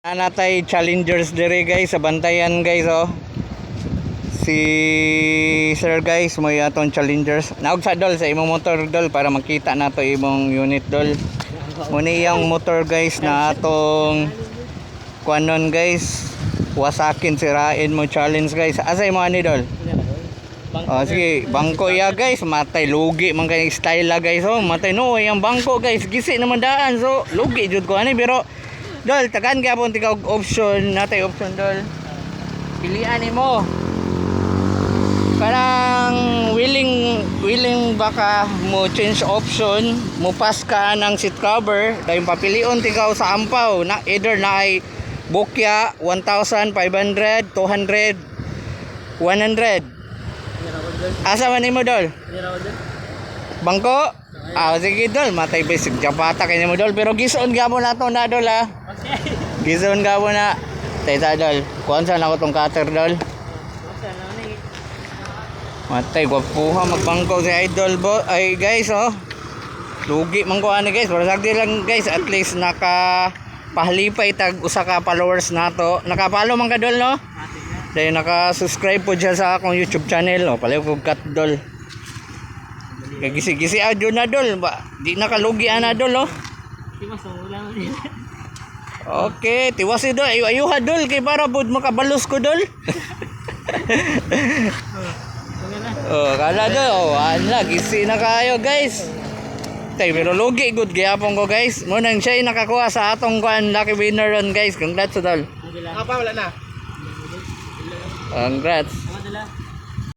Natay challengers dire guys sa bantayan guys oh. Si sir guys mo atong challengers. Naog sa dol sa imong motor dol para makita nato imong unit dol. Muni iyang motor guys na atong kuanon guys. Wasakin sirain mo challenge guys. Asa imo ani dol? Oh sige, bangko ya guys, matay lugi man kay style la guys oh. Matay no yang bangko guys, gisi naman daan so lugi jud ko ani pero dol, tagan gyapon tika og option, natay option dol. Pilian nimo. Parang willing baka mo change option, mo pass ka ng seat cover, dayon papilion tika sa ampaw na either na ay bukya 1,500, 200, 100. Asa man nimo dol? Bangko? Ah, sige dol, matay basic japata kay nimo dol pero gison gyapon nato na dol ha. Gison ka mo na. Tayta dol. Kuhan saan ako tong cutter dol. Matay gwapuha magbangko si idol bo. Ay guys oh. Lugi man ko ani guys. Para sagdi lang guys. At least naka pahalipay tag usa ka followers nato. Naka-follow man ka dol no? Dahil naka-subscribe po dyan sa akong YouTube channel oh. Palayo ko cut dol. Kaya gisi-gisi adyo na dol. Di nakalugi na dol oh. Okay, tiwasi dol. Ayuha dol kay para bud makabalos ko dol. Oh, kala dol. Oh, ala gisi na kayo guys. Tay pero lugi good gyapon ko guys. Mo nang siya nakakuha sa atong kuan lucky winner ron guys. Congrats dol. Wala na. Congrats.